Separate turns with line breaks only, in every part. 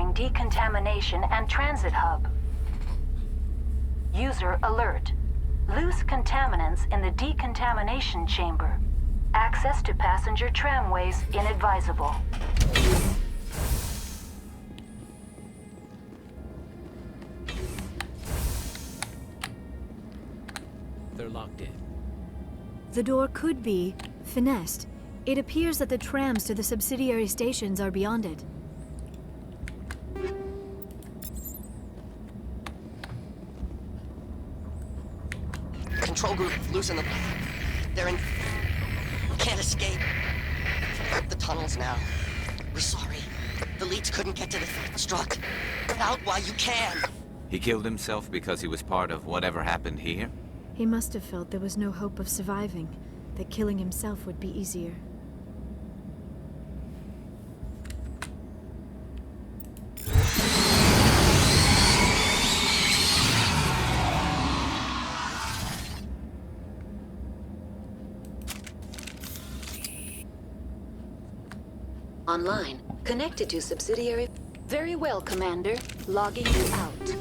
Entering decontamination and transit hub. User alert. Loose contaminants in the decontamination chamber. Access to passenger tramways inadvisable.
They're locked in.
The door could be finessed. It appears that the trams to the subsidiary stations are beyond it.
Control group, loosen them. They're in... We can't escape. The tunnels now. We're sorry. The leads couldn't get to the struck. Get out while you can.
He killed himself because he was part of whatever happened here?
He must have felt there was no hope of surviving, that killing himself would be easier.
Online. Connected to subsidiary. Very well, Commander. Logging you out.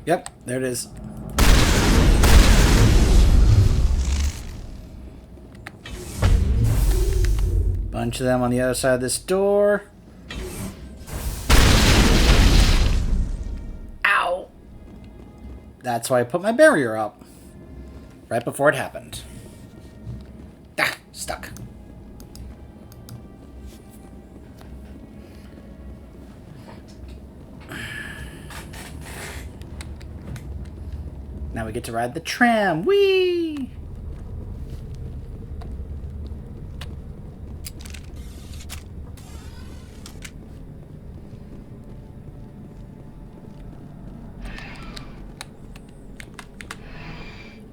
Yep, there it is. Bunch of them on the other side of this door. Ow! That's why I put my barrier up. Right before it happened. Ah, stuck. Now we get to ride the tram. Whee!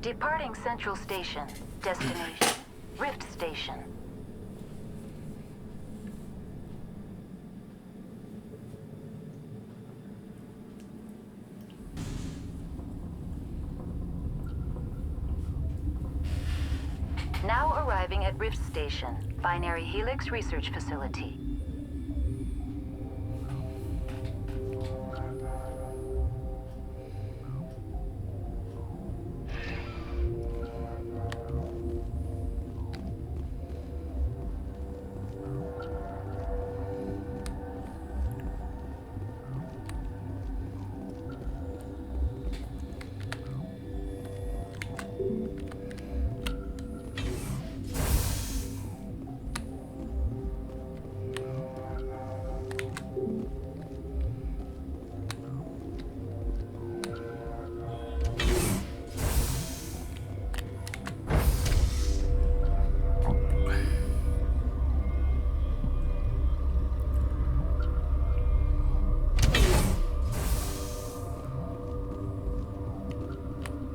Departing Central Station. Destination. Rift Station. Now arriving at Rift Station, Binary Helix Research Facility.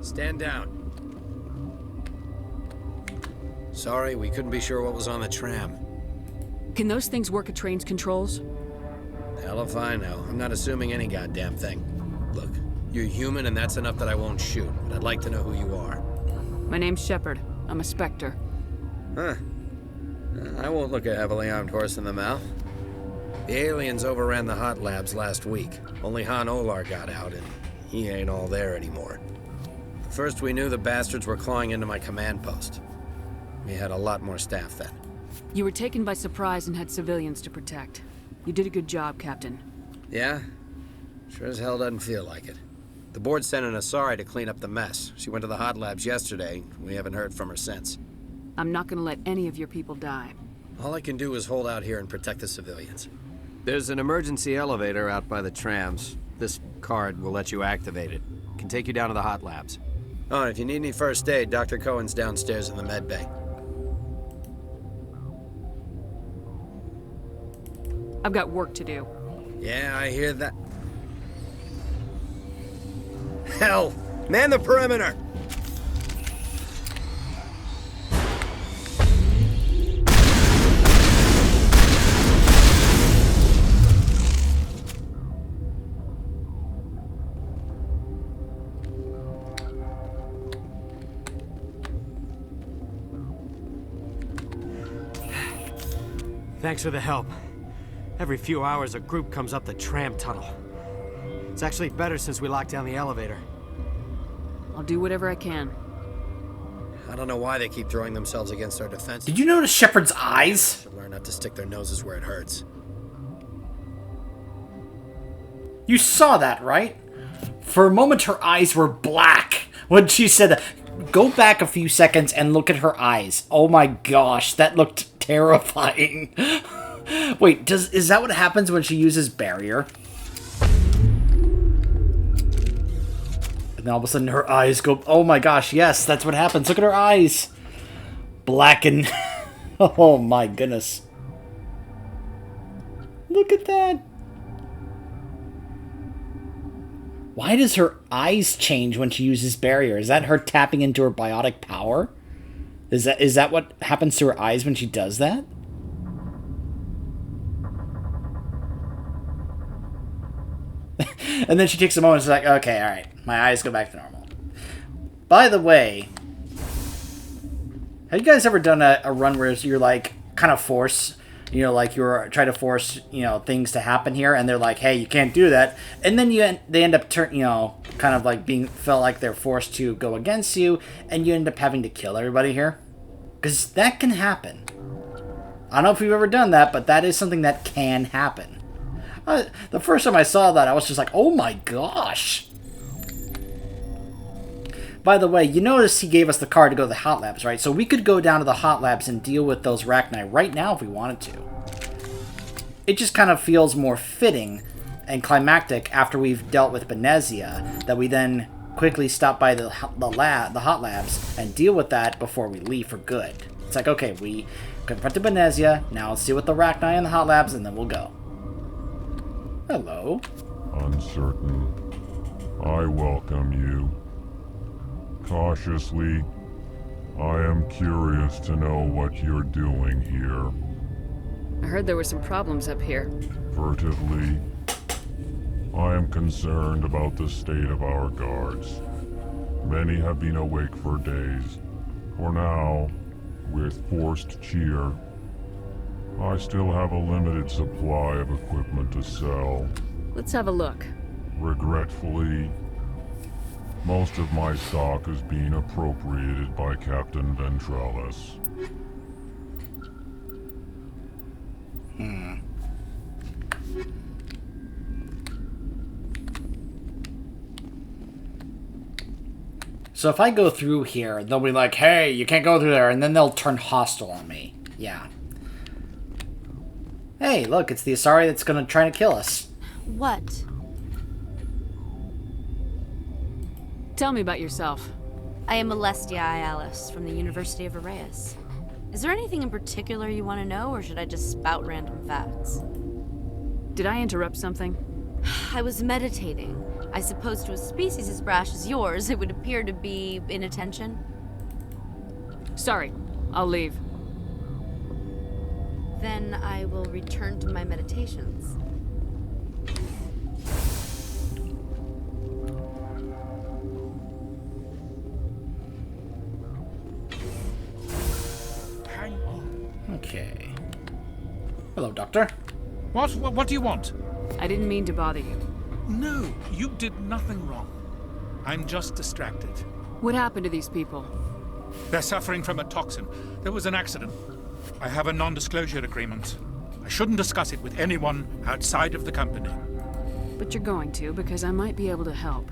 Stand down. Sorry, we couldn't be sure what was on the tram.
Can those things work at train's controls?
Hell if I know. I'm not assuming any goddamn thing. Look, you're human and that's enough that I won't shoot, but I'd like to know who you are.
My name's Shepard. I'm a Spectre.
Huh. I won't look a heavily armed horse in the mouth. The aliens overran the hot labs last week. Only Han Olar got out, and he ain't all there anymore. First we knew the bastards were clawing into my command post. We had a lot more staff then.
You were taken by surprise and had civilians to protect. You did a good job, Captain.
Yeah? Sure as hell doesn't feel like it. The board sent an Asari to clean up the mess. She went to the hot labs yesterday. We haven't heard from her since.
I'm not gonna let any of your people die.
All I can do is hold out here and protect the civilians.
There's an emergency elevator out by the trams. This card will let you activate it. Can take you down to the hot labs.
Oh, and if you need any first aid, Dr. Cohen's downstairs in the med bay.
I've got work to do.
Yeah, I hear that. Hell! Man the perimeter!
Thanks for the help. Every few hours, a group comes up the tram tunnel. It's actually better since we locked down the elevator.
I'll do whatever I can.
I don't know why they keep throwing themselves against our defense.
Did you notice Shepard's eyes?
Should learn not to stick their noses where it hurts.
You saw that, right? For a moment, her eyes were black when she said that. Go back a few seconds and look at her eyes. Oh my gosh, that looked terrifying. Wait, is that what happens when she uses barrier? And then all of a sudden her eyes go... Oh my gosh, yes, that's what happens. Look at her eyes. Blacken. Oh my goodness. Look at that. Why does her eyes change when she uses barrier? Is that her tapping into her biotic power? Is that what happens to her eyes when she does that? And then she takes a moment and she's like, okay, alright, my eyes go back to normal. By the way, have you guys ever done a run where you're like, kind of force, you know, like you're trying to force, you know, things to happen here, and they're like, hey, you can't do that, and then they end up kind of like felt like they're forced to go against you, and you end up having to kill everybody here? Because that can happen. I don't know if you've ever done that, but that is something that can happen. The first time I saw that, I was just like, oh my gosh. By the way, you notice he gave us the card to go to the hot labs, right? So we could go down to the hot labs and deal with those Rachni right now if we wanted to. It just kind of feels more fitting and climactic after we've dealt with Benezia that we then quickly stop by the hot labs and deal with that before we leave for good. It's like, okay, we confronted Benezia, now let's deal with the Rachni and the hot labs, and then we'll go. Hello.
Uncertain. I welcome you. Cautiously, I am curious to know what you're doing here.
I heard there were some problems up here.
Furtively, I am concerned about the state of our guards. Many have been awake for days. For now, with forced cheer, I still have a limited supply of equipment to sell.
Let's have a look.
Regretfully, most of my stock is being appropriated by Captain Ventrellis.
So if I go through here, they'll be like, hey, you can't go through there, and then they'll turn hostile on me. Yeah. Hey, look, it's the Asari that's gonna try to kill us.
What?
Tell me about yourself.
I am Alestia Ayalis from the University of Arraius. Is there anything in particular you want to know, or should I just spout random facts?
Did I interrupt something?
I was meditating. I suppose to a species as brash as yours, it would appear to be inattention.
Sorry, I'll leave.
Then I will return to my meditations.
Okay. Hello, Doctor.
What do you want?
I didn't mean to bother you.
No, you did nothing wrong. I'm just distracted.
What happened to these people?
They're suffering from a toxin. There was an accident. I have a non-disclosure agreement. I shouldn't discuss it with anyone outside of the company.
But you're going to, because I might be able to help.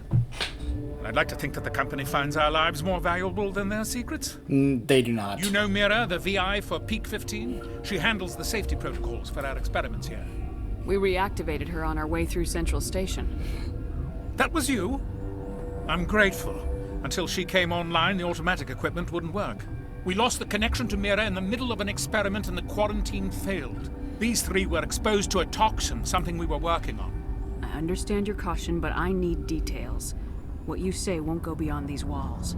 I'd like to think that the company finds our lives more valuable than their secrets.
They do not.
You know Mira, the VI for Peak 15? She handles the safety protocols for our experiments here.
We reactivated her on our way through Central Station.
That was you? I'm grateful. Until she came online, the automatic equipment wouldn't work. We lost the connection to Mira in the middle of an experiment and the quarantine failed. These three were exposed to a toxin, something we were working on.
I understand your caution, but I need details. What you say won't go beyond these walls.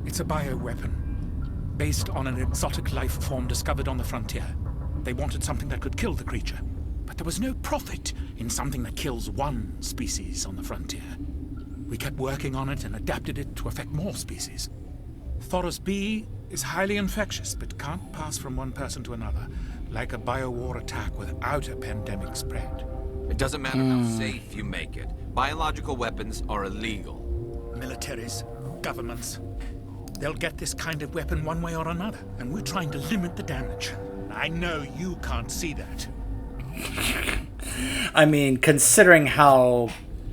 It's a bioweapon, based on an exotic life form discovered on the frontier. They wanted something that could kill the creature, but there was no profit in something that kills one species on the frontier. We kept working on it and adapted it to affect more species. Thoros B is highly infectious, but can't pass from one person to another. like a biowar attack without a pandemic spread.
It doesn't matter how safe you make it. Biological weapons are illegal.
Militaries, governments, they'll get this kind of weapon one way or another, and we're trying to limit the damage. I know you can't see that.
I mean, considering how,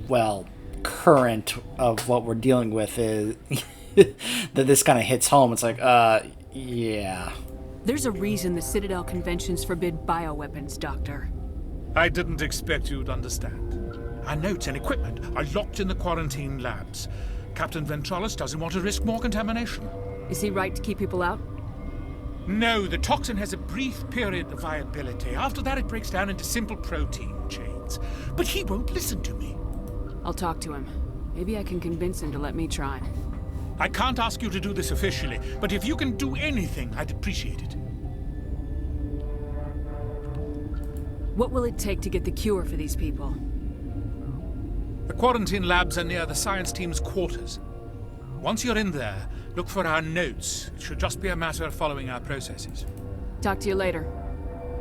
well, current of what we're dealing with is, that this kind of hits home, it's like, yeah.
There's a reason the Citadel conventions forbid bioweapons, Doctor.
I didn't expect you'd understand. Our notes and equipment are locked in the quarantine labs. Captain Ventralis doesn't want to risk more contamination.
Is he right to keep people out?
No, the toxin has a brief period of viability. After that, it breaks down into simple protein chains. But he won't listen to me.
I'll talk to him. Maybe I can convince him to let me try.
I can't ask you to do this officially, but if you can do anything, I'd appreciate it.
What will it take to get the cure for these people?
The quarantine labs are near the science team's quarters. Once you're in there, look for our notes. It should just be a matter of following our processes.
Talk to you later.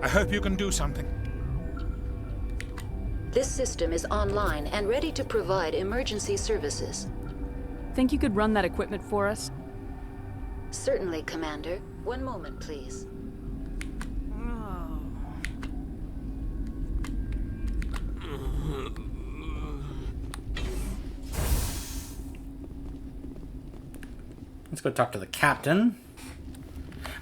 I hope you can do something.
This system is online and ready to provide emergency services.
Think you could run that equipment for us?
Certainly, Commander. One moment, please.
Let's go talk to the captain.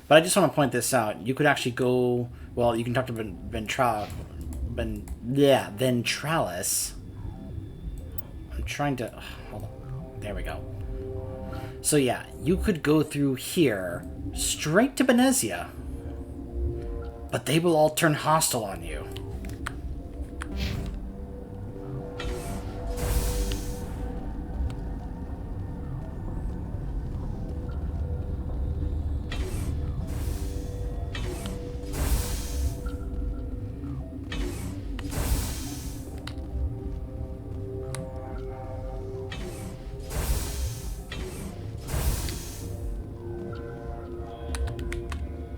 But I just want to point this out. You could actually go... Well, you can talk to Ventralis. I'm trying to... Hold on. There we go. So yeah, you could go through here, straight to Benezia. But they will all turn hostile on you.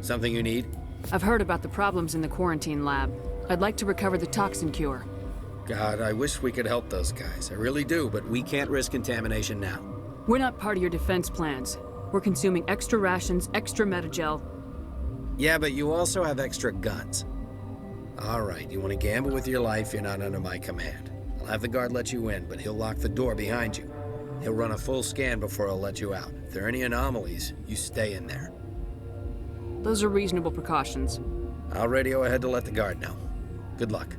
Something you need?
I've heard about the problems in the quarantine lab. I'd like to recover the toxin cure.
God, I wish we could help those guys. I really do, but we can't risk contamination now.
We're not part of your defense plans. We're consuming extra rations, extra metagel.
Yeah, but you also have extra guns. All right, you want to gamble with your life, you're not under my command. I'll have the guard let you in, but he'll lock the door behind you. He'll run a full scan before he'll let you out. If there are any anomalies, you stay in there.
Those are reasonable precautions.
I'll radio ahead to let the guard know. Good luck.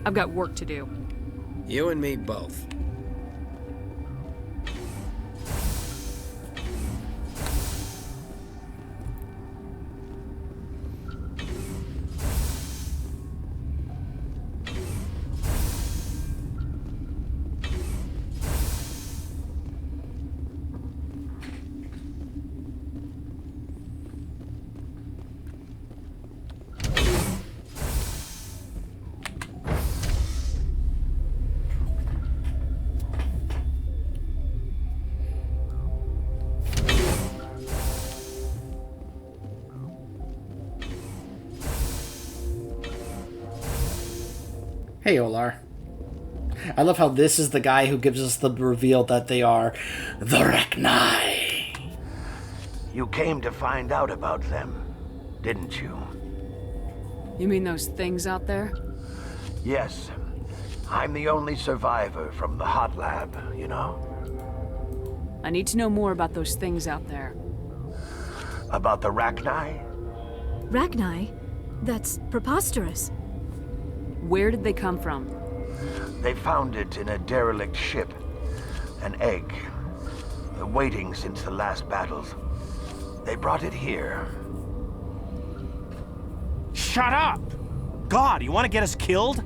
I've got work to do.
You and me both.
Hey, Olar. I love how this is the guy who gives us the reveal that they are the Rachni.
You came to find out about them, didn't you?
You mean those things out there?
Yes. I'm the only survivor from the hot lab, you know.
I need to know more about those things out there.
About the Rachni?
Rachni? That's preposterous.
Where did they come from?
They found it in a derelict ship. An egg. Waiting since the last battles. They brought it here.
Shut up! God, you want to get us killed?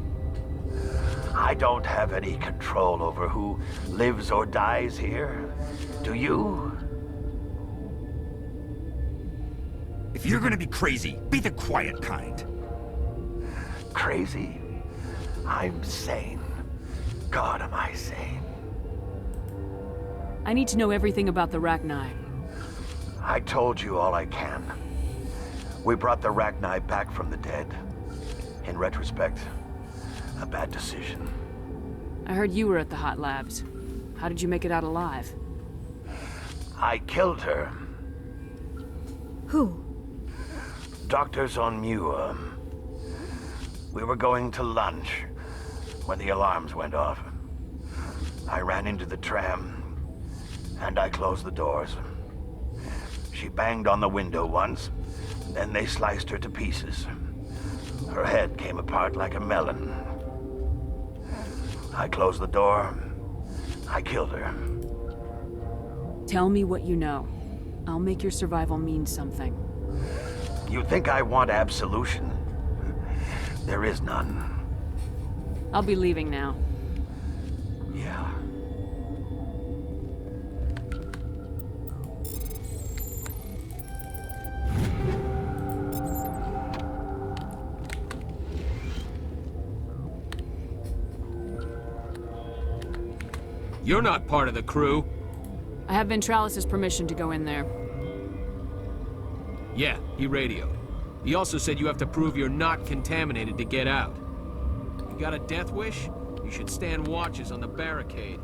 I don't have any control over who lives or dies here. Do you?
If you're gonna be crazy, be the quiet kind.
Crazy? I'm sane. God, am I sane.
I need to know everything about the Rachni.
I told you all I can. We brought the Rachni back from the dead. In retrospect, a bad decision.
I heard you were at the hot labs. How did you make it out alive?
I killed her.
Who?
Doctors on Muir. We were going to lunch when the alarms went off. I ran into the tram, and I closed the doors. She banged on the window once, then they sliced her to pieces. Her head came apart like a melon. I closed the door. I killed her.
Tell me what you know. I'll make your survival mean something.
You think I want absolution? There is none.
I'll be leaving now.
Yeah.
You're not part of the crew.
I have Ventralis's permission to go in there.
Yeah, he radioed. He also said you have to prove you're not contaminated to get out. You got a death wish? You should stand watches on the barricade.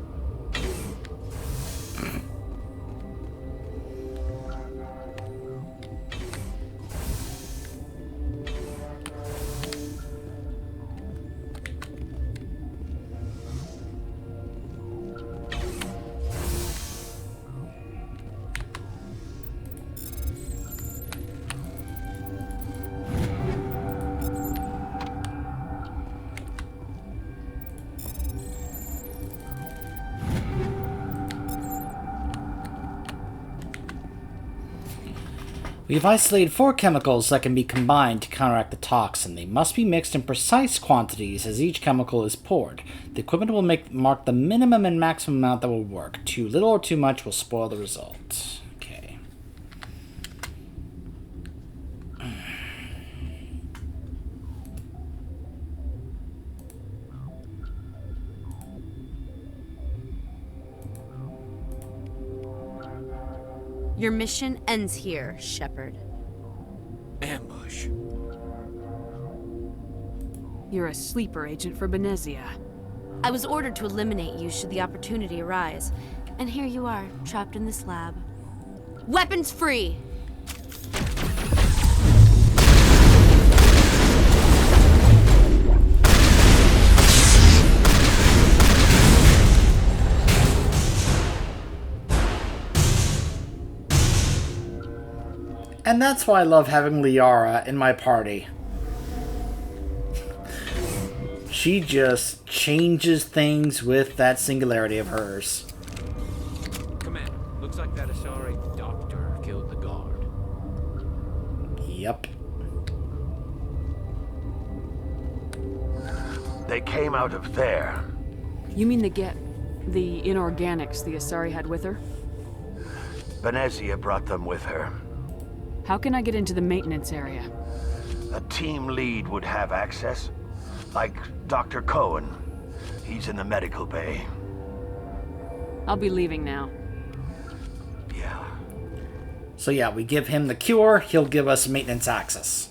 We've isolated 4 chemicals that can be combined to counteract the toxin. They must be mixed in precise quantities as each chemical is poured. The equipment will mark the minimum and maximum amount that will work. Too little or too much will spoil the result. Okay.
Your mission ends here, Shepard.
Ambush.
You're a sleeper agent for Benezia.
I was ordered to eliminate you should the opportunity arise. And here you are, trapped in this lab. Weapons free!
And that's why I love having Liara in my party. She just changes things with that singularity of hers.
Commander, looks like that Asari doctor killed the guard.
Yep.
They came out of there.
You mean the inorganics the Asari had with her?
Benezia brought them with her.
How can I get into the maintenance area?
A team lead would have access. Like Dr. Cohen. He's in the medical bay.
I'll be leaving now.
Yeah.
So yeah, we give him the cure, he'll give us maintenance access.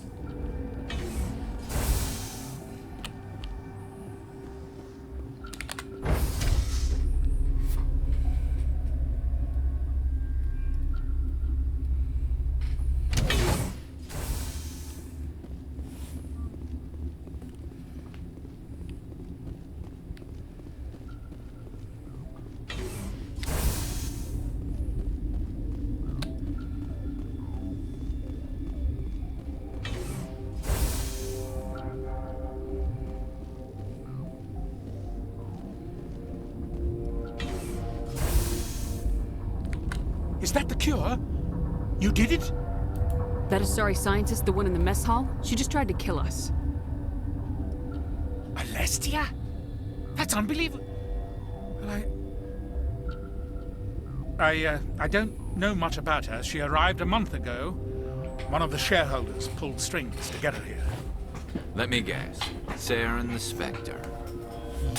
Is that the cure? You did it?
That Asari scientist, the one in the mess hall? She just tried to kill us.
Alestia? That's unbelievable. Well, I don't know much about her. She arrived a month ago. One of the shareholders pulled strings to get her here.
Let me guess. Saren the Spectre.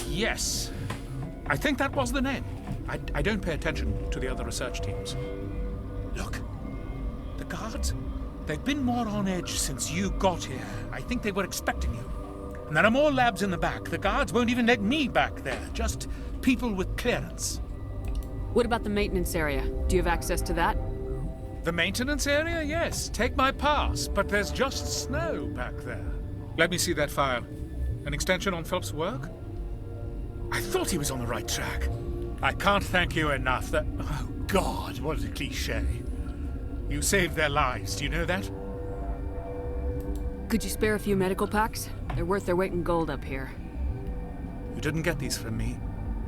Yes. I think that was the name. I don't pay attention to the other research teams. Look, guards? They've been more on edge since you got here. I think they were expecting you. And there are more labs in the back. The guards won't even let me back there. Just people with clearance.
What about the maintenance area? Do you have access to that?
The maintenance area? Yes. Take my pass. But there's just snow back there. Let me see that file. An extension on Phelps' work? I thought he was on the right track. I can't thank you enough that... Oh, God, what a cliché. You saved their lives, do you know that?
Could you spare a few medical packs? They're worth their weight in gold up here.
You didn't get these from me.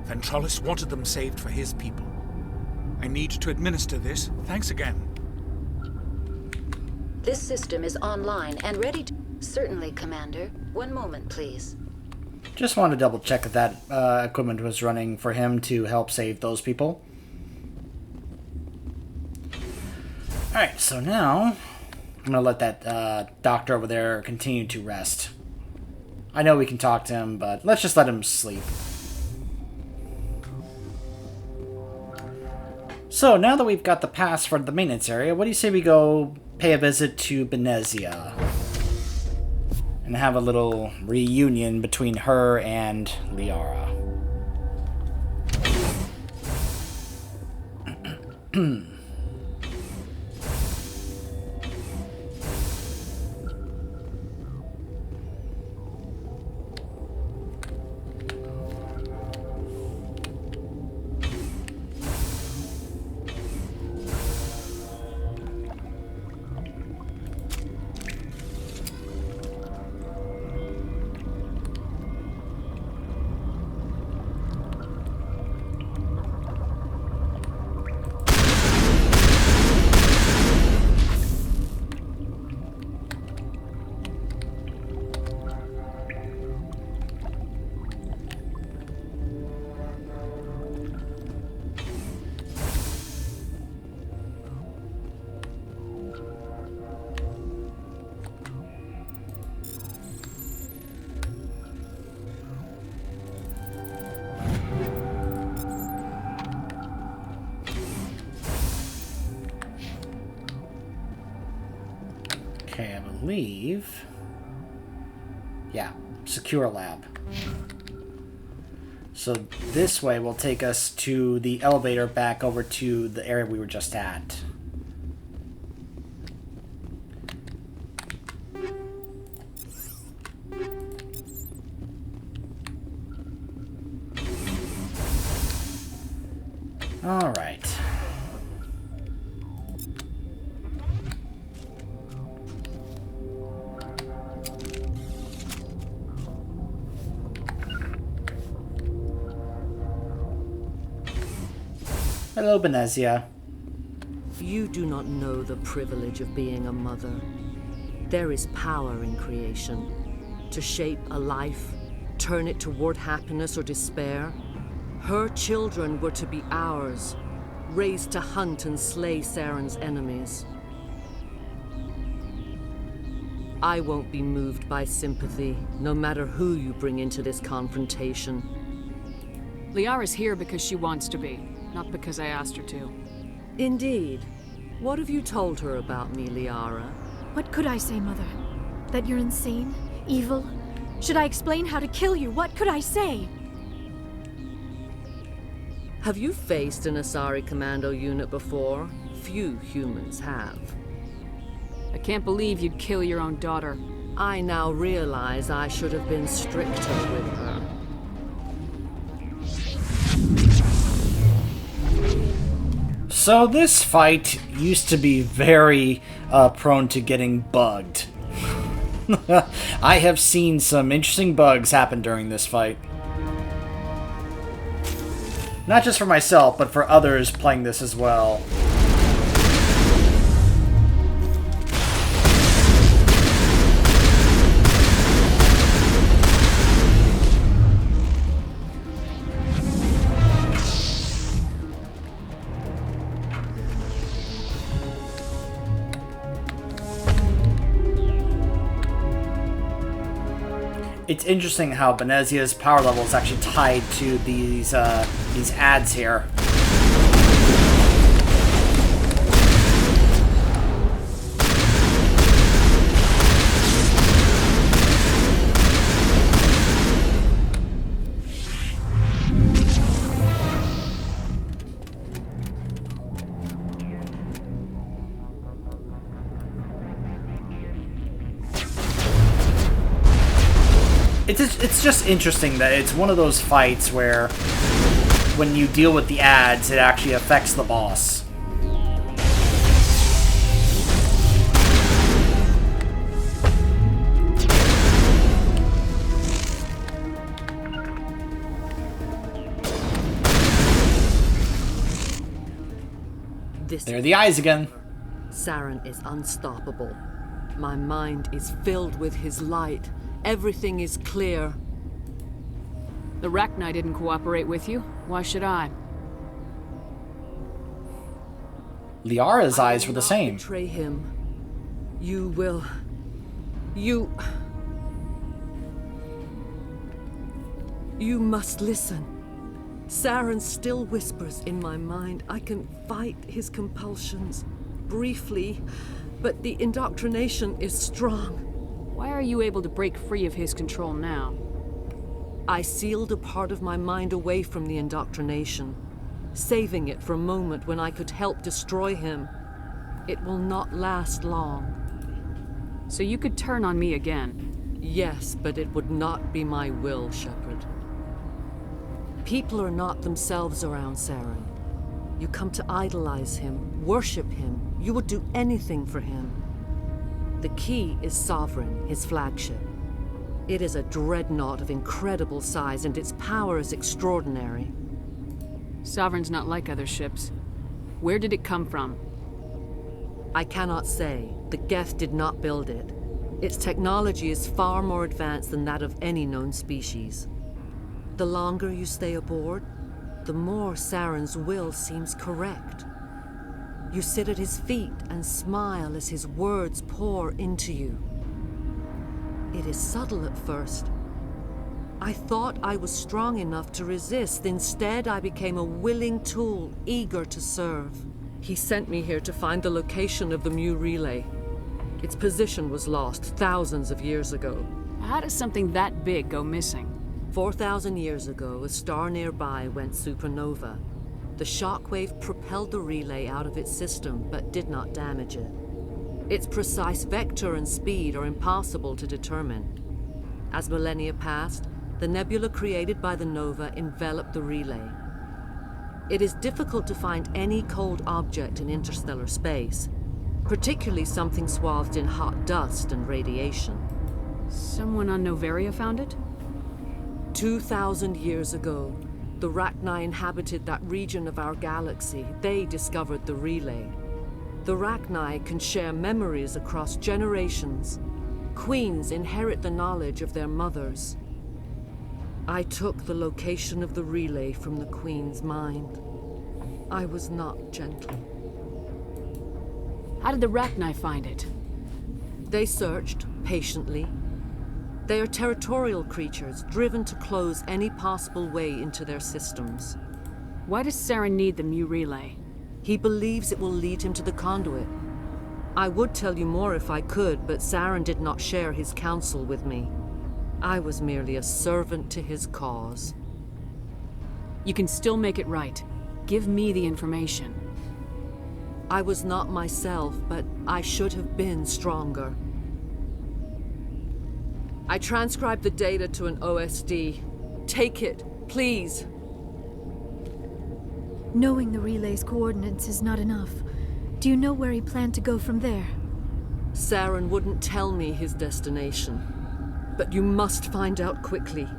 Ventrollis wanted them saved for his people. I need to administer this. Thanks again.
This system is online and ready to... Certainly, Commander. One moment, please.
Just want to double check if that equipment was running for him to help save those people. Alright, so now I'm going to let that doctor over there continue to rest. I know we can talk to him, but let's just let him sleep. So now that we've got the pass for the maintenance area, what do you say we go pay a visit to Benezia? And have a little reunion between her and Liara. Okay, I believe... Yeah, secure lab. So this way will take us to the elevator back over to the area we were just at. All right. Hello, Benezia.
You do not know the privilege of being a mother. There is power in creation. To shape a life, turn it toward happiness or despair. Her children were to be ours, raised to hunt and slay Saren's enemies. I won't be moved by sympathy, no matter who you bring into this confrontation.
Liara's here because she wants to be, not because I asked her to.
Indeed. What have you told her about me, Liara?
What could I say, Mother? That you're insane? Evil? Should I explain how to kill you? What could I say?
Have you faced an Asari commando unit before? Few humans have.
I can't believe you'd kill your own daughter.
I now realize I should have been stricter with her.
So this fight used to be very prone to getting bugged. I have seen some interesting bugs happen during this fight. Not just for myself, but for others playing this as well. It's interesting how Benezia's power level is actually tied to these ads here. It's just interesting that it's one of those fights where when you deal with the ads, it actually affects the boss. There are the eyes again.
Saren is unstoppable. My mind is filled with his light. Everything is clear.
The Rachni didn't cooperate with you. Why should I?
Liara's eyes were the same.
Betray him. You will. You must listen. Saren still whispers in my mind. I can fight his compulsions, briefly, but the indoctrination is strong.
Why are you able to break free of his control now?
I sealed a part of my mind away from the indoctrination, saving it for a moment when I could help destroy him. It will not last long.
So you could turn on me again?
Yes, but it would not be my will, Shepard. People are not themselves around Saren. You come to idolize him, worship him. You would do anything for him. The key is Sovereign, his flagship. It is a dreadnought of incredible size, and its power is extraordinary.
Sovereign's not like other ships. Where did it come from?
I cannot say. The Geth did not build it. Its technology is far more advanced than that of any known species. The longer you stay aboard, the more Saren's will seems correct. You sit at his feet and smile as his words pour into you. It is subtle at first. I thought I was strong enough to resist. Instead, I became a willing tool, eager to serve. He sent me here to find the location of the Mu relay. Its position was lost thousands of years ago.
How does something that big go missing?
4,000 years ago, a star nearby went supernova. The shockwave propelled the relay out of its system, but did not damage it. Its precise vector and speed are impossible to determine. As millennia passed, the nebula created by the nova enveloped the relay. It is difficult to find any cold object in interstellar space, particularly something swathed in hot dust and radiation.
Someone on Noveria found it?
2,000 years ago, the Rachni inhabited that region of our galaxy. They discovered the relay. The Rachni can share memories across generations. Queens inherit the knowledge of their mothers. I took the location of the relay from the Queen's mind. I was not gentle.
How did the Rachni find it?
They searched, patiently. They are territorial creatures, driven to close any possible way into their systems.
Why does Saren need the Mu relay?
He believes it will lead him to the conduit. I would tell you more if I could, but Saren did not share his counsel with me. I was merely a servant to his cause.
You can still make it right. Give me the information.
I was not myself, but I should have been stronger. I transcribed the data to an OSD. Take it, please.
Knowing the relay's coordinates is not enough. Do you know where he planned to go from there?
Saren wouldn't tell me his destination. But you must find out quickly.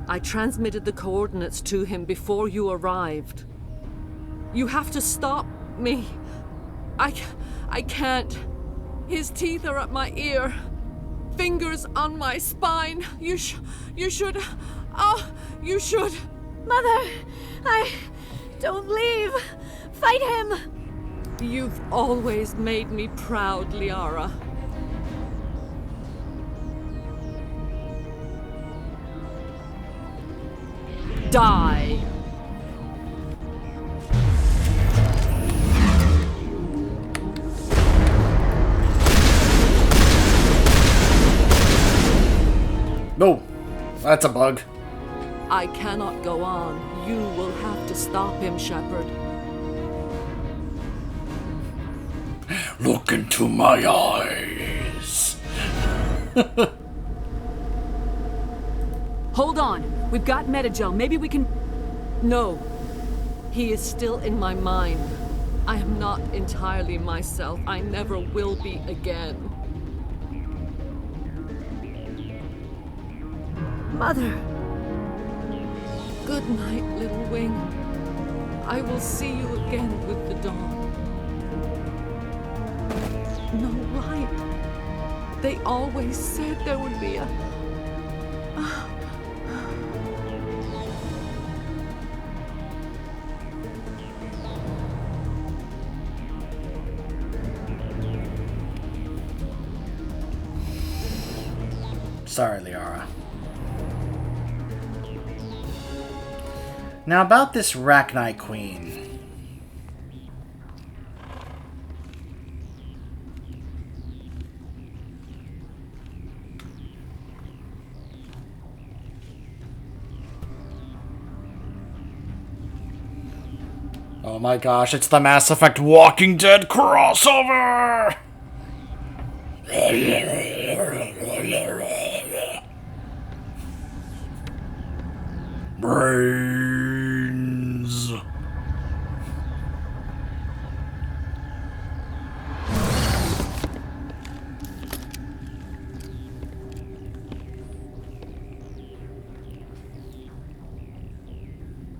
I transmitted the coordinates to him before you arrived. You have to stop me. I can't. His teeth are at my ear. Fingers on my spine. You should. Oh, you should.
Mother, don't leave. Fight him.
You've always made me proud, Liara. Die.
No, that's a bug.
I cannot go on. You will have to stop him, Shepard.
Look into my eyes.
Hold on. We've got Metagel. Maybe we can...
No. He is still in my mind. I am not entirely myself. I never will be again.
Mother!
Good night, little wing. I will see you again with the dawn. No, right. They always said there would be a...
Sorry, Liara. Now about this Rachni Queen. Oh my gosh, it's the Mass Effect Walking Dead crossover! Brains.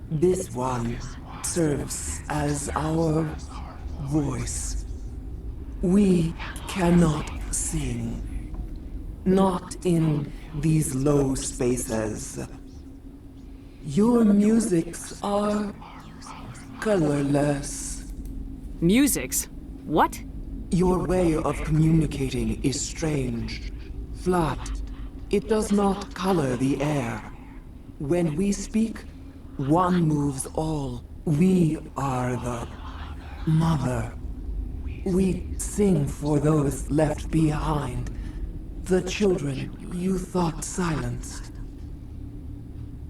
This one serves as our voice. We cannot sing. Not in these low spaces. Your musics are colorless.
Musics? What?
Your way of communicating is strange. Flat. It does not color the air. When we speak, one moves all. We are the mother. We sing for those left behind. The children you thought silenced.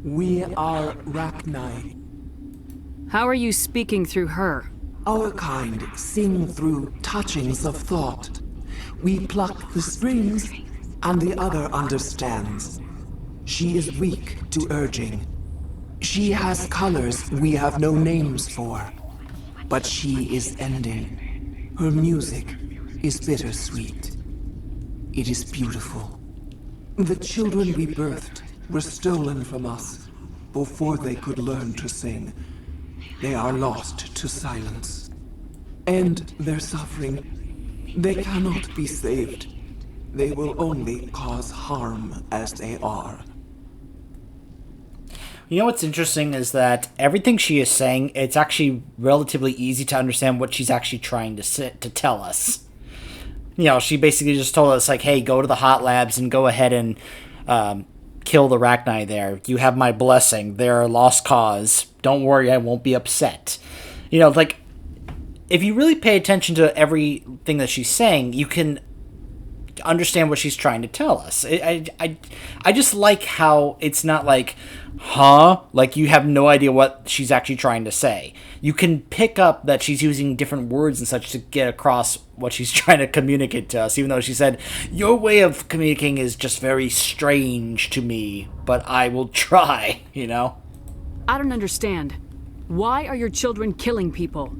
We are Rachni.
How are you speaking through her?
Our kind sing through touchings of thought. We pluck the strings, and the other understands. She is weak to urging. She has colors we have no names for. But she is ending. Her music is bittersweet. It is beautiful. The children we birthed were stolen from us before they could learn to sing. They are lost to silence. And their suffering, they cannot be saved. They will only cause harm as they are.
You know what's interesting is that everything she is saying, it's actually relatively easy to understand what she's actually trying to tell us. You know, she basically just told us, like, hey, go to the hot labs and go ahead and kill the Rachni there. You have my blessing. They're a lost cause. Don't worry, I won't be upset. You know, like, if you really pay attention to everything that she's saying, you can understand what she's trying to tell us. I just like how it's not like, huh? Like, you have no idea what she's actually trying to say. You can pick up that she's using different words and such to get across what she's trying to communicate to us, even though she said, your way of communicating is just very strange to me, but I will try, you know?
I don't understand. Why are your children killing people?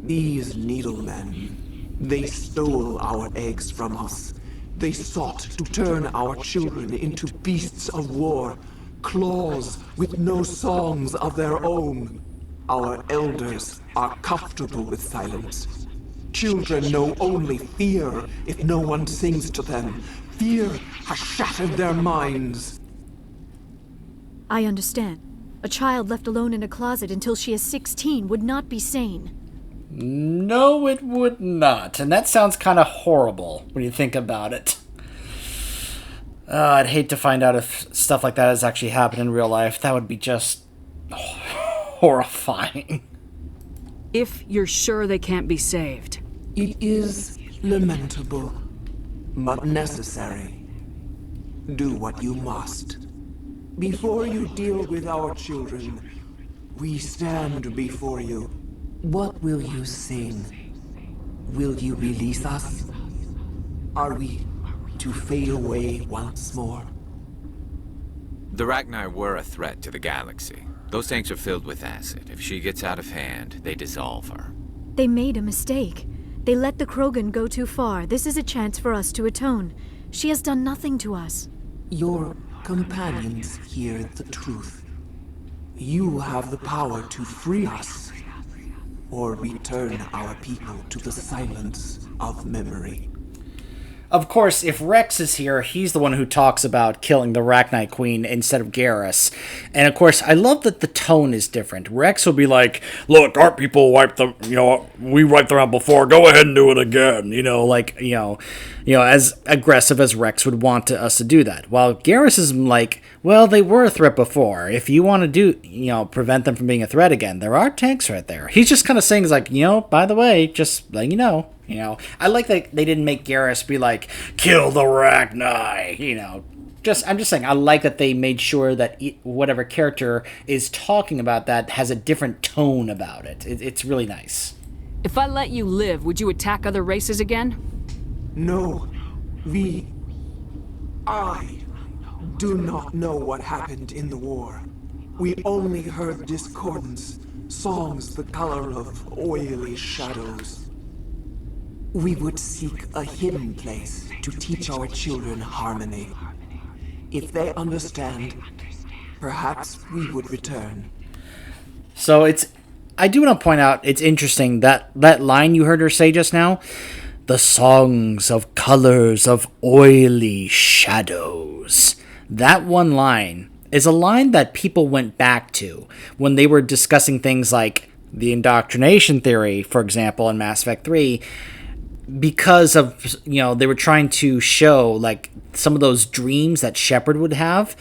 These needlemen, they stole our eggs from us. They sought to turn our children into beasts of war, claws with no songs of their own. Our elders are comfortable with silence. Children know only fear if no one sings to them. Fear has shattered their minds.
I understand. A child left alone in a closet until she is 16 would not be sane.
No, it would not. And that sounds kind of horrible when you think about it. I'd hate to find out if stuff like that has actually happened in real life. That would be just horrifying.
If you're sure they can't be saved.
It is lamentable, but necessary. Do what you must. Before you deal with our children, we stand before you. What will you sing? Will you release us? Are we to fade away once more?
The Rachni were a threat to the galaxy. Those tanks are filled with acid. If she gets out of hand, they dissolve her.
They made a mistake. They let the Krogan go too far. This is a chance for us to atone. She has done nothing to us.
Your companions hear the truth. You have the power to free us, or return our people to the silence of memory.
Of course, if Rex is here, he's the one who talks about killing the Rachni Queen instead of Garrus. And of course, I love that the tone is different. Rex will be like, look, our people wiped them, we wiped them out before, go ahead and do it again. As aggressive as Rex would want us to do that. While Garrus is like, well, they were a threat before. If you want to prevent them from being a threat again, there are tanks right there. He's just kind of saying, like, by the way, just letting you know. I like that they didn't make Garrus be like, kill the Rachni, I'm just saying, I like that they made sure that whatever character is talking about that has a different tone about it. It's really nice.
If I let you live, would you attack other races again?
No, I do not know what happened in the war. We only heard discordance, songs the color of oily shadows. We would seek a hidden place to teach our children harmony. If they understand, perhaps we would return.
So I do want to point out, it's interesting, that line you heard her say just now, the songs of colors of oily shadows. That one line is a line that people went back to when they were discussing things like the indoctrination theory, for example, in Mass Effect 3, because of, they were trying to show, like, some of those dreams that Shepard would have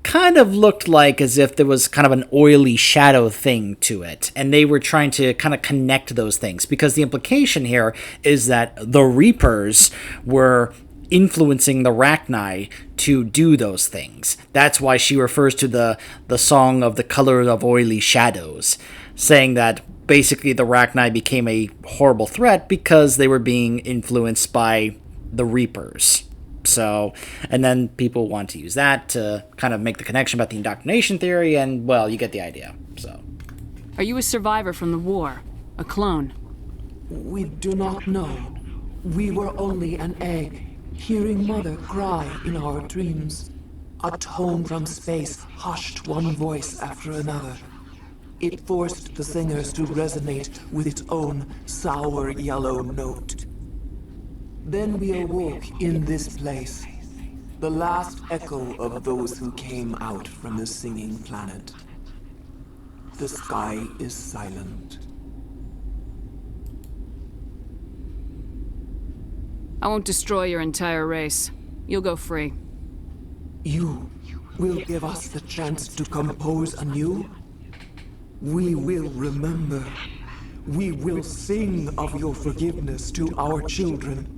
kind of looked like as if there was kind of an oily shadow thing to it. And they were trying to kind of connect those things, because the implication here is that the Reapers were influencing the Rachni to do those things. That's why she refers to the song of the color of oily shadows, saying that basically the Rachni became a horrible threat because they were being influenced by the Reapers. So, and then people want to use that to kind of make the connection about the indoctrination theory, and, well, you get the idea. So,
are you a survivor from the war? A clone?
We do not know. We were only an egg, hearing Mother cry in our dreams. A tone from space hushed one voice after another. It forced the singers to resonate with its own sour yellow note. Then we awoke in this place, the last echo of those who came out from the singing planet. The sky is silent.
I won't destroy your entire race. You'll go free.
You will give us the chance to compose anew? We will remember. We will sing of your forgiveness to our children.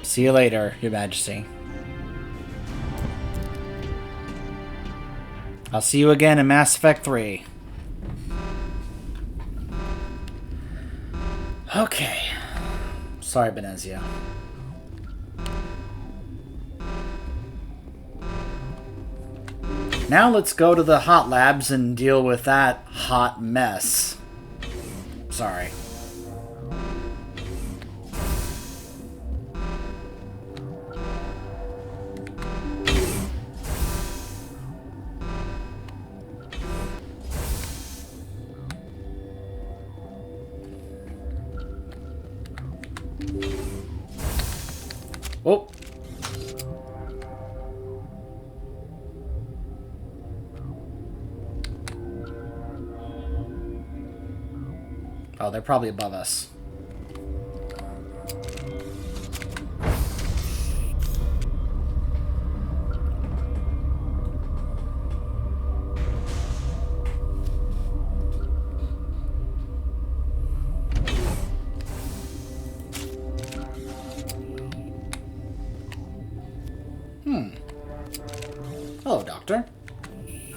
See you later, Your Majesty. I'll see you again in Mass Effect 3. Okay. Sorry, Benezia. Now let's go to the hot labs and deal with that hot mess. Sorry. Oh. Oh, they're probably above us. Hello, Doctor.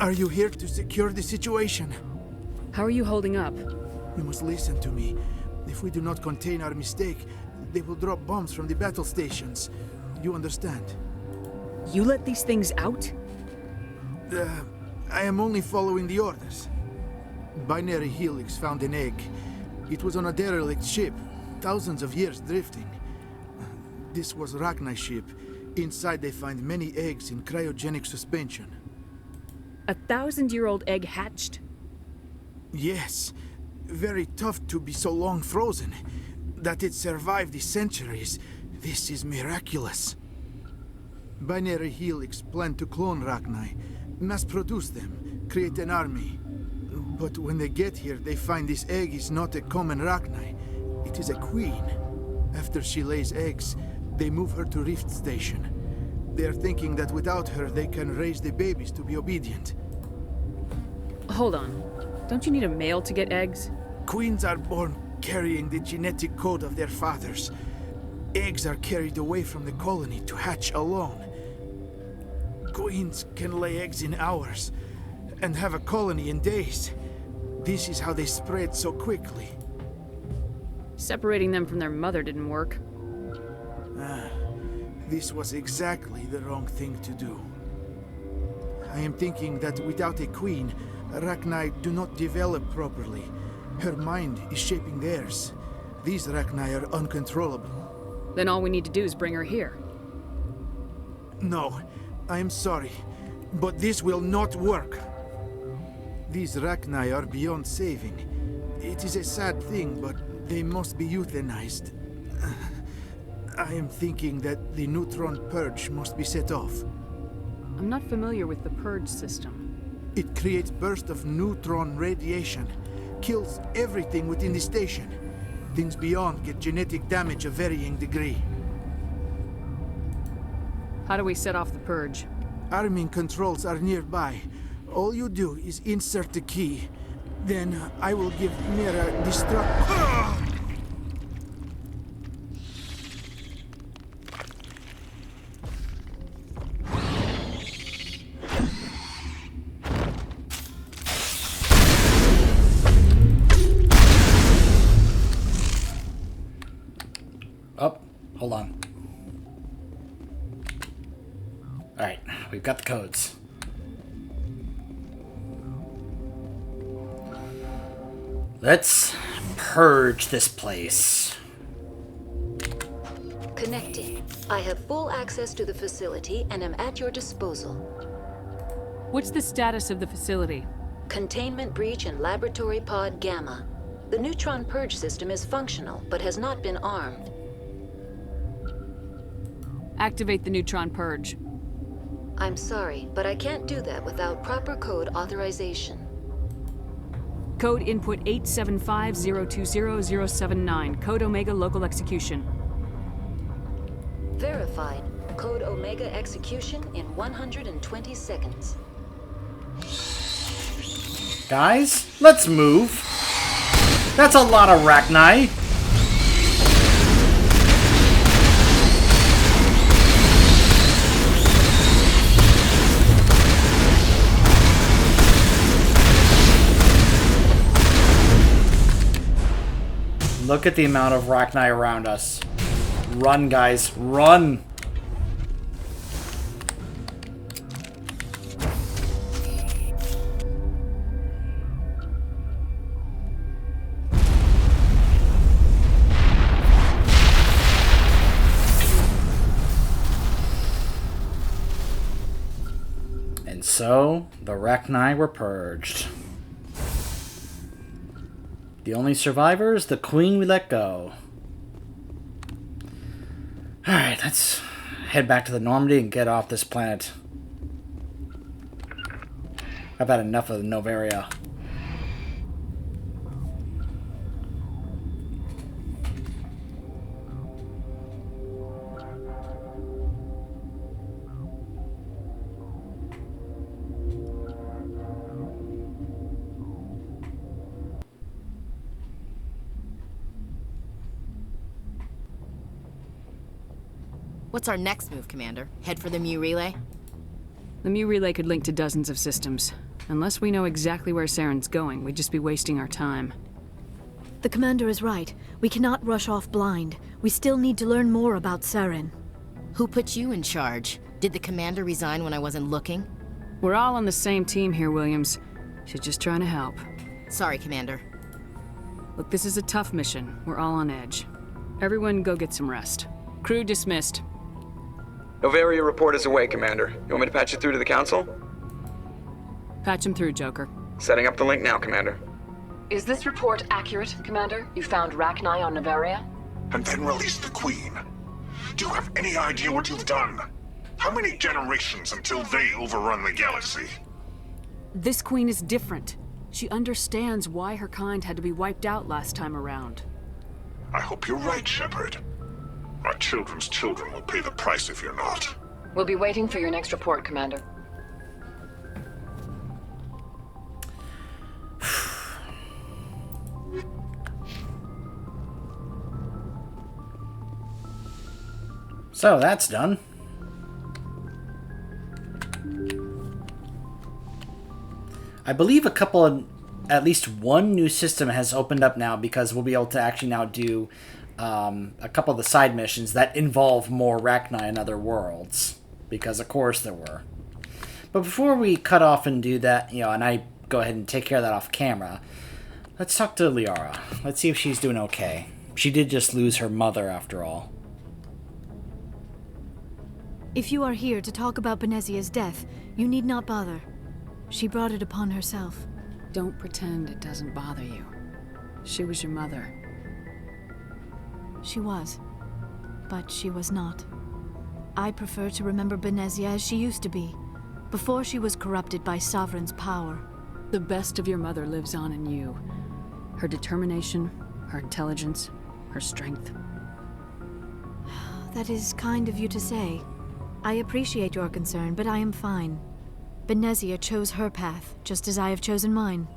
Are you here to secure the situation?
How are you holding up?
You must listen to me. If we do not contain our mistake, they will drop bombs from the battle stations. You understand?
You let these things out?
I am only following the orders. Binary Helix found an egg. It was on a derelict ship, thousands of years drifting. This was Rachni's ship. Inside they find many eggs in cryogenic suspension.
A 1,000-year-old egg hatched?
Yes. Very tough to be so long frozen. That it survived the centuries. This is miraculous. Binary Helix planned to clone Rachni, mass produce them, create an army. But when they get here, they find this egg is not a common Rachni. It is a queen. After she lays eggs, they move her to Rift Station. They are thinking that without her, they can raise the babies to be obedient.
Hold on. Don't you need a male to get eggs?
Queens are born carrying the genetic code of their fathers. Eggs are carried away from the colony to hatch alone. Queens can lay eggs in hours and have a colony in days. This is how they spread so quickly.
Separating them from their mother didn't work.
This was exactly the wrong thing to do. I am thinking that without a queen, Rachni do not develop properly. Her mind is shaping theirs. These Rachni are uncontrollable.
Then all we need to do is bring her here.
No, I am sorry, but this will not work. These Rachni are beyond saving. It is a sad thing, but they must be euthanized. I am thinking that the neutron purge must be set off.
I'm not familiar with the purge system.
It creates bursts of neutron radiation, kills everything within the station. Things beyond get genetic damage of varying degree.
How do we set off the purge?
Arming controls are nearby. All you do is insert the key. Then I will give Mira destruct.
Oh, hold on. Alright, we've got the codes. Let's purge this place.
Connecting. I have full access to the facility and am at your disposal.
What's the status of the facility?
Containment breach in Laboratory Pod Gamma. The neutron purge system is functional, but has not been armed.
Activate the neutron purge.
I'm sorry, but I can't do that without proper code authorization.
Code input 875020079. Code Omega local execution.
Verified. Code Omega execution in 120 seconds.
Guys, let's move. That's a lot of Rachni. Look at the amount of Rachni around us. Run, guys, run! And so, the Rachni were purged. The only survivors, the queen we let go. Alright, let's head back to the Normandy and get off this planet. I've had enough of the Novaria.
What's our next move, Commander? Head for the Mu relay?
The Mu relay could link to dozens of systems. Unless we know exactly where Saren's going, we'd just be wasting our time.
The commander is right. We cannot rush off blind. We still need to learn more about Saren.
Who put you in charge? Did the commander resign when I wasn't looking?
We're all on the same team here, Williams. She's just trying to help.
Sorry, Commander.
Look, this is a tough mission. We're all on edge. Everyone go get some rest. Crew dismissed.
Novaria report is away, Commander. You want me to patch it through to the Council?
Patch him through, Joker.
Setting up the link now, Commander.
Is this report accurate, Commander? You found Rachni on Novaria?
And then released the Queen. Do you have any idea what you've done? How many generations until they overrun the galaxy?
This Queen is different. She understands why her kind had to be wiped out last time around.
I hope you're right, Shepard. Our children's children will pay the price if you're not.
We'll be waiting for your next report, Commander.
So that's done. I believe at least one new system has opened up now, because we'll be able to actually now do a couple of the side missions that involve more Rachni and other worlds, because of course there were. But before we cut off and do that, and I go ahead and take care of that off camera, let's talk to Liara. Let's see if she's doing okay. She did just lose her mother after all.
If you are here to talk about Benezia's death, you need not bother. She brought it upon herself.
Don't pretend it doesn't bother you. She was your mother.
She was. But she was not. I prefer to remember Benezia as she used to be, before she was corrupted by Sovereign's power.
The best of your mother lives on in you. Her determination, her intelligence, her strength.
That is kind of you to say. I appreciate your concern, but I am fine. Benezia chose her path, just as I have chosen mine.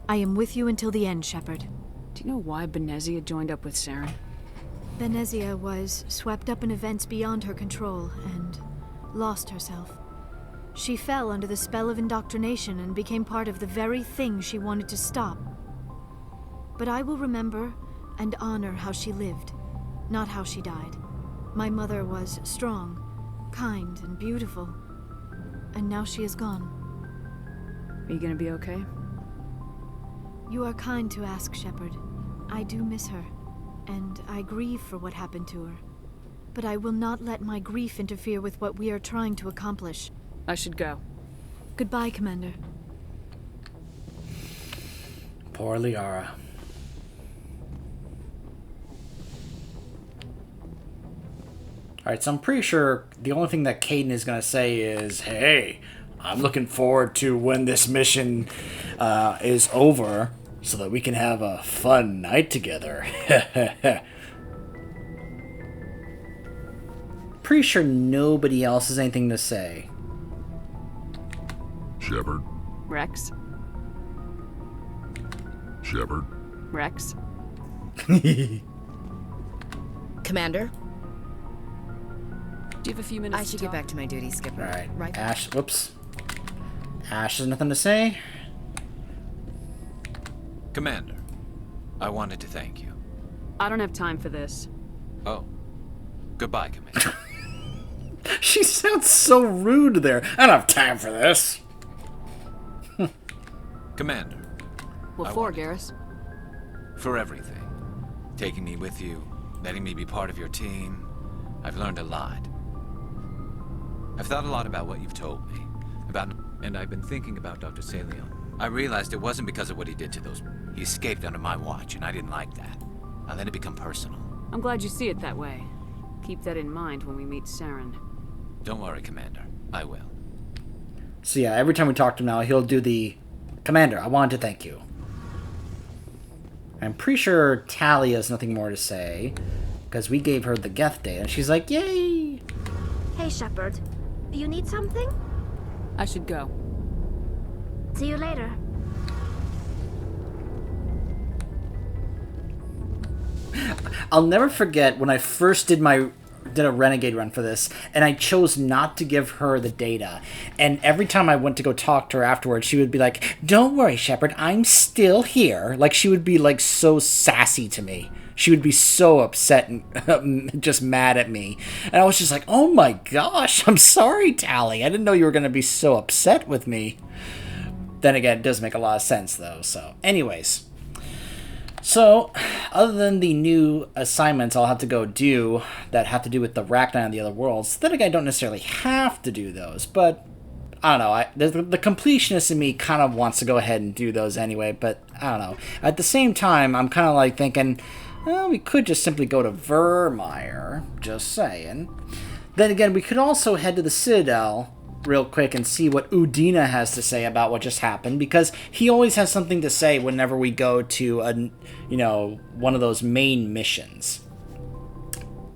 I am with you until the end, Shepard.
Do you know why Benezia joined up with Saren?
Benezia was swept up in events beyond her control and lost herself. She fell under the spell of indoctrination and became part of the very thing she wanted to stop. But I will remember and honor how she lived, not how she died. My mother was strong, kind, and beautiful. And now she is gone.
Are you gonna be okay?
You are kind to ask, Shepard. I do miss her, and I grieve for what happened to her. But I will not let my grief interfere with what we are trying to accomplish.
I should go.
Goodbye, Commander.
Poor Liara. Alright, so I'm pretty sure the only thing that Caden is going to say is, hey, I'm looking forward to when this mission is over so that we can have a fun night together. Pretty sure nobody else has anything to say.
Shepard.
Rex.
Shepard.
Rex.
Commander?
Do you have a few minutes?
I should get back to my duties, Skipper.
Alright.
Right.
Ash, whoops. Ash has nothing to say?
Commander, I wanted to thank you.
I don't have time for this.
Oh. Goodbye, Commander.
She sounds so rude there. I don't have time for this.
Commander.
What for, Garrus?
For everything. Taking me with you, letting me be part of your team. I've learned a lot. I've thought a lot about what you've told me. And I've been thinking about Dr. Salion. I realized it wasn't because of what he did to those... He escaped under my watch, and I didn't like that. I let it become personal.
I'm glad you see it that way. Keep that in mind when we meet Saren.
Don't worry, Commander. I will.
So yeah, every time we talk to him now, he'll do the... Commander, I wanted to thank you. I'm pretty sure Talia has nothing more to say, because we gave her the Geth Day, and she's like, yay!
Hey, Shepard. You need something?
I should go.
See you later.
I'll never forget when I first did my did a renegade run for this, and I chose not to give her the data. And every time I went to go talk to her afterwards, she would be like, "Don't worry, Shepard, I'm still here." Like, she would be like so sassy to me. She would be so upset and just mad at me. And I was just like, oh my gosh, I'm sorry, Tally. I didn't know you were going to be so upset with me. Then again, it does make a lot of sense, though. So, anyways. So, other than the new assignments I'll have to go do that have to do with the Rachni and the other worlds, then again, I don't necessarily have to do those. But, I don't know. The completionist in me kind of wants to go ahead and do those anyway. But, I don't know. At the same time, I'm kind of like thinking, well, we could just simply go to Vermeer, just saying. Then again, we could also head to the Citadel real quick and see what Udina has to say about what just happened, because he always has something to say whenever we go to one of those main missions.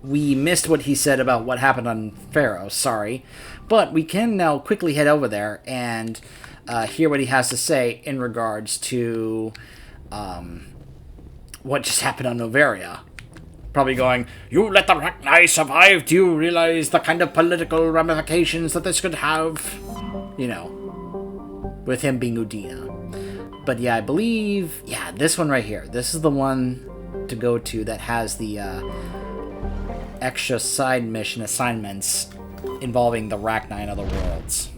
We missed what he said about what happened on Pharaoh, sorry, but we can now quickly head over there and hear what he has to say in regards to what just happened on Noveria. Probably going, "You let the Rachni survive? Do you realize the kind of political ramifications that this could have?" You know, with him being Udina. But yeah, I believe, this one right here. This is the one to go to that has the extra side mission assignments involving the Rachni and other worlds.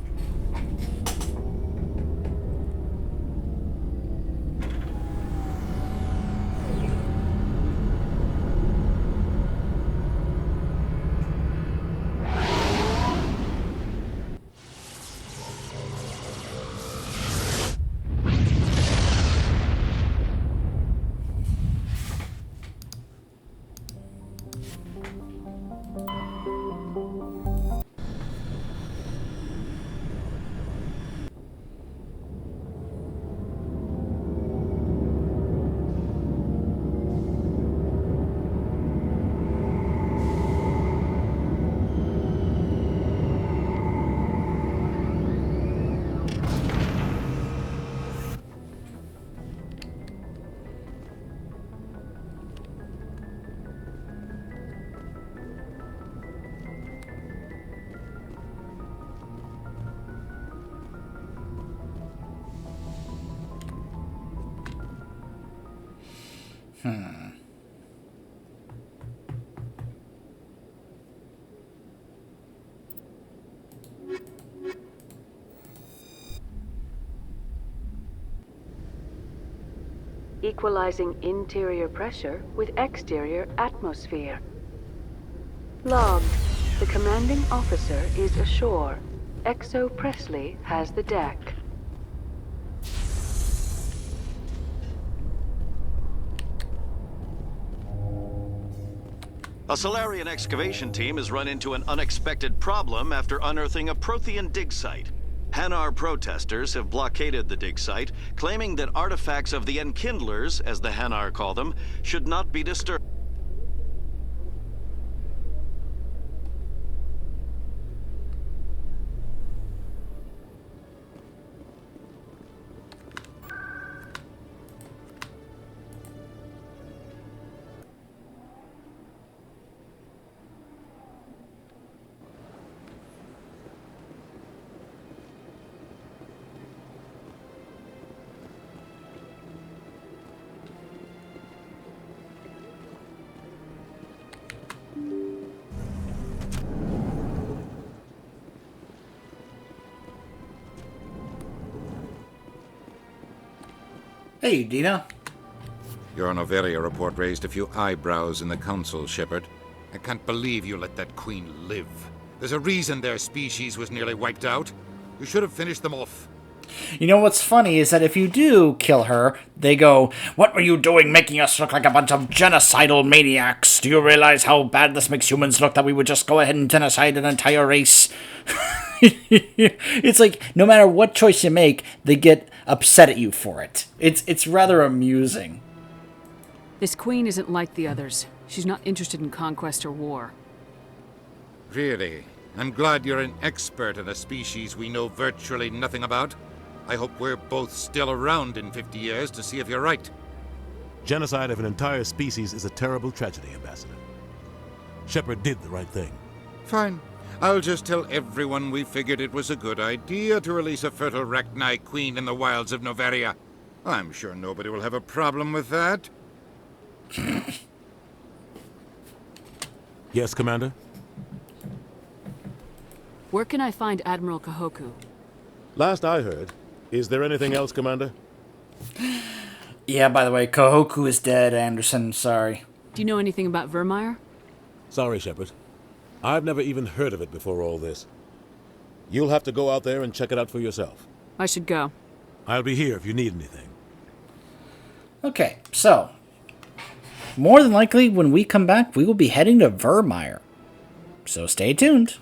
Equalizing interior pressure with exterior atmosphere. Logged. The commanding officer is ashore. Exo Presley has the deck.
A Solarian excavation team has run into an unexpected problem after unearthing a Prothean dig site. Hanar protesters have blockaded the dig site, claiming that artifacts of the Enkindlers, as the Hanar call them, should not be disturbed.
Hey, Dina.
Your Noveria report raised a few eyebrows in the Council, Shepard. I can't believe you let that queen live. There's a reason their species was nearly wiped out. You should have finished them off.
You know what's funny is that if you do kill her, they go, "What were you doing making us look like a bunch of genocidal maniacs? Do you realize how bad this makes humans look that we would just go ahead and genocide an entire race?" It's like, no matter what choice you make, they get upset at you for it. It's rather amusing.
This queen isn't like the others. She's not interested in conquest or war.
Really? I'm glad you're an expert in a species we know virtually nothing about. I hope we're both still around in 50 years to see if you're right.
Genocide of an entire species is a terrible tragedy, Ambassador.
Shepard did the right thing.
Fine. I'll just tell everyone we figured it was a good idea to release a fertile Rachni queen in the wilds of Noveria. I'm sure nobody will have a problem with that.
Yes, Commander?
Where can I find Admiral Kahoku?
Last I heard, is there anything else, Commander?
Yeah, by the way, Kahoku is dead, Anderson. Sorry.
Do you know anything about Vermeer?
Sorry, Shepard. I've never even heard of it before all this. You'll have to go out there and check it out for yourself.
I should go.
I'll be here if you need anything.
Okay, so more than likely when we come back, we will be heading to Vermeer. So stay tuned.